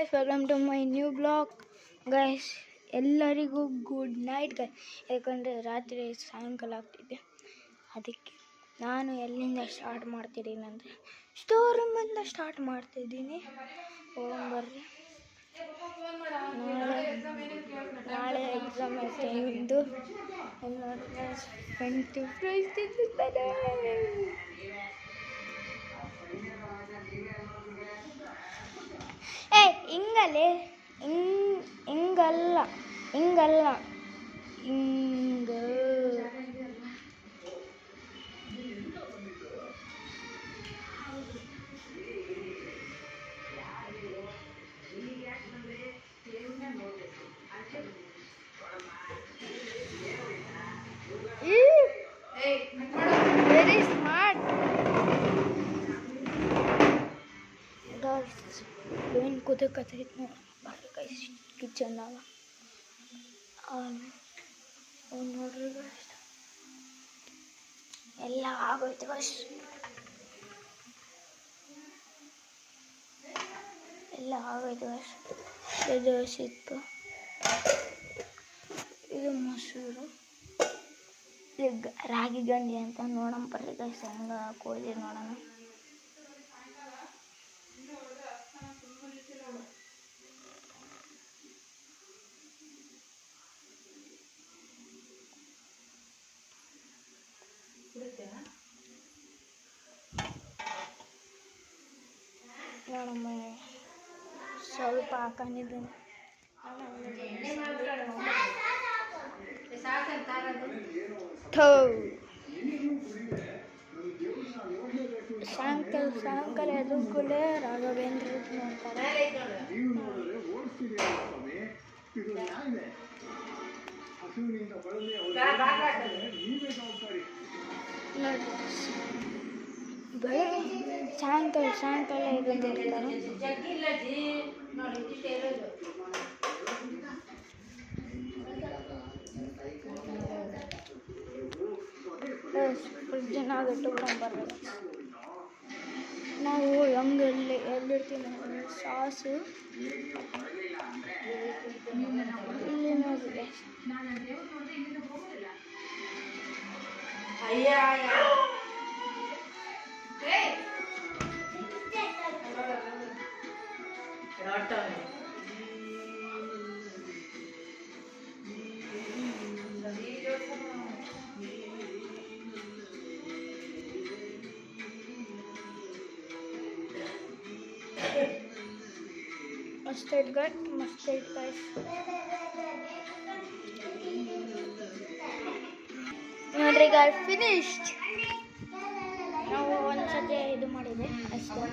Guys, welcome to my new blog. Guys, ಎಲ್ಲರಿಗೂ good night guys. ಯಾಕಂದರೆ ರಾತ್ರಿ ಸಾಯಂಕಾಲ ಆಗ್ತಿದೆ. ಅದಕ್ಕೆ ನಾನು ಎಲ್ಲಿಂದ ಸ್ಟಾರ್ಟ್ ಮಾಡ್ತಿದ್ದೀನಿ ಅಂದರೆ ಸ್ಟೋರ್ ರೂಮಿಂದ ಸ್ಟಾರ್ಟ್ ಮಾಡ್ತಿದ್ದೀನಿ. ಹೋಗಂಬರ್ರಿ. ನಾಳೆ ಎಕ್ಸಾಮ್ ಐತೆ ಇಂದು. Friend price ತಿಂದಿದ್ದಾನೆ. ಹಿಂಗಲ್ಲೇ ಹಿಂಗಲ್ಲ ಹಿಂಗಲ್ಲ ಹಿಂಗ ವೆರಿ ಸ್ಮಾರ್ಟ್. ಏನು ಕುದಕತ್ತೈತೆ ನೋಡಿ ಗೈಸ್ ಕಿಚನ್ನಾಗ. ನೋಡ್ರಿ ಗೈಸ್, ಎಲ್ಲ ಆಗೋಯ್ತು ಗೈಸ್, ಎಲ್ಲ ಆಗೋಯ್ತು ಗೈಸ್. ಇದು ದೋಸೆ ಇತ್ತು, ಇದು ಮೊಸರು, ಇದು ರಾಗಿ ಗಂಜಿ ಅಂತ. ನೋಡೋಣ ಬರ್ರಿ ಗೈಸ್, ಹೆಂಗೆ ಕೋಳಿ ನೋಡೋಣ. ನೋಡಮ್ಮ, ಸ್ವಲ್ಪ ಹಾಕೊಂಡಿದ್ದೀನಿ. ಸಾಯಂಕಾಲ ಎದುರುಗೂಲೆ ರಾಘವೇಂದ್ರ ನೋಡ್ತಾರೆ. ಸಾಯಂಕಾಲ ಇದು ನೋಡ್ತಾರೆ. ಫ್ರಿಡ್ಜಿನಾಗ ಇಟ್ಟುಕೊಂಡ್ಬರ್ಬೇಕು ನಾವು. ಹೆಂಗೆ ಎಲ್ಲಿರ್ತೀವಿ ಸಾಸು ಇಲ್ಲಿ ನೋಡ್ರಿ. Mustard guys. ನೋಡ್ರಿ guys, finished. ನಾವು ಒಂದ್ಸತಿ ಇದು ಮಾಡಿದೆ ಅಷ್ಟೇ.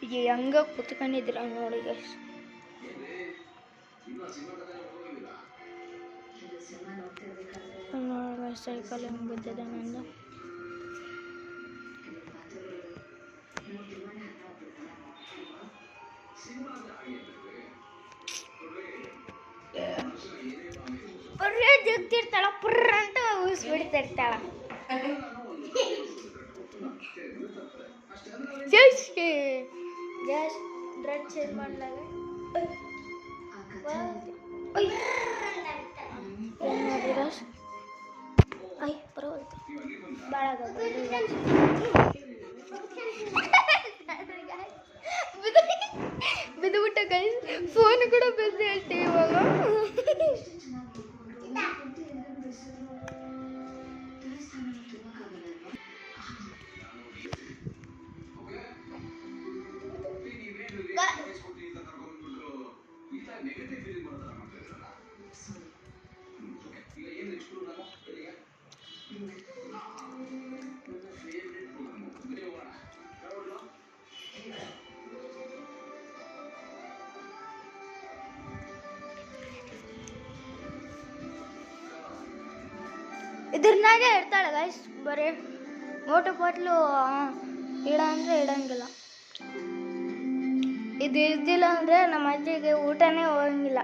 ಈಗ ಹೆಂಗ ಕುತ್ಕೊಂಡಿದ್ರ ನೋಡಿ ಗೈಸ್. ನೋಡಿ ಸೈಕಲ್ ಹೆಂಗ್ ಬಿದ್ದಿದೆ ನಂದು. ಬರ್ರೆ ಜಗ್ತಿರ್ತಾಳ, ಪುರ್ರ ಅಂತ ಊಸ್ಬಿಡ್ತಿರ್ತಾಳ. ಗ್ಯಾಸ್ ಡ್ರೆಡ್ ಚೇಂಜ್ ಮಾಡಲಾಗ ಬರೋದು ಭಾಳ ಬಿದ್ದುಬಿಟ್ಟ ಗೈಸ್. ಫೋನ್ ಕೂಡ ಬಿದ್ದು ಹೇಳ್ತೀವಿ ಇವಾಗ. ಇದ್ರನಾಗೆ ಇರ್ತಾಳೆ ಗೈಸ್. ಬರೀ ಮೋಟು ಬಾಟ್ಲು ಇಡ ಅಂದರೆ ಇಡಂಗಿಲ್ಲ. ಇದು ಇದ್ದಿಲ್ಲ ಅಂದರೆ ನಮ್ಮ ಅಜ್ಜಿಗೆ ಊಟನೇ ಹೋಗಂಗಿಲ್ಲ.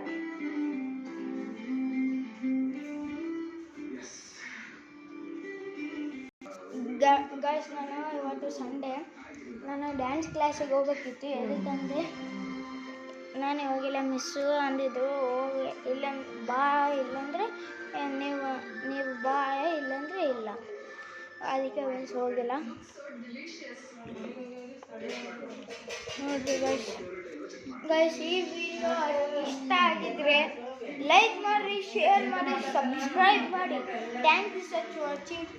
ಗೈಸ್, ನಾನು ಇವತ್ತು ಇವತ್ತು ಸಂಡೇ. ನಾನು ಡ್ಯಾನ್ಸ್ ಕ್ಲಾಸಿಗೆ ಹೋಗ್ಬೇಕಿತ್ತು. ಎದಕ್ಕಂದರೆ ನಾನೇ ಹೋಗಿಲ್ಲ, ಮಿಸ್ಸು ಅಂದಿದ್ರು ಹೋಗಿ ಇಲ್ಲ ಬಾ, ಇಲ್ಲಾಂದರೆ ನೀವು ಬಾ, ಇಲ್ಲಾಂದರೆ ಇಲ್ಲ. ಅದಕ್ಕೆ ಮಿಸ್ ಹೋಗಿಲ್ಲ. ನೋಡಿರಿ ಗೈಸ್, ಈ ವಿಡಿಯೋ ಇಷ್ಟ ಆಗಿದ್ರೆ ಲೈಕ್ ಮಾಡಿರಿ, ಶೇರ್ ಮಾಡಿ, ಸಬ್ಸ್ಕ್ರೈಬ್ ಮಾಡಿ. Thank you such watching.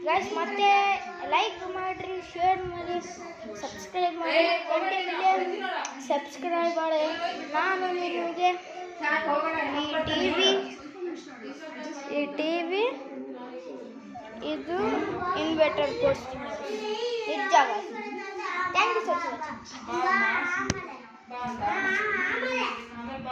Guys ಮತ್ತೆ ಲೈಕ್ ಮಾಡಿರಿ, ಶೇರ್ ಮಾಡಿ, ಸಬ್ಸ್ಕ್ರೈಬ್ ಮಾಡಿ. 20 ಮಿಲಿಯನ್ ಸಬ್ಸ್ಕ್ರೈಬ್ ಮಾಡಿ ನಾನು ನಿಮಗೆ ಈ ಟಿವಿ ಇದು ಇನ್ವರ್ಟರ್ ಕೊಡ್ತೀನಿ. ನಿಜ. Thank you such watching.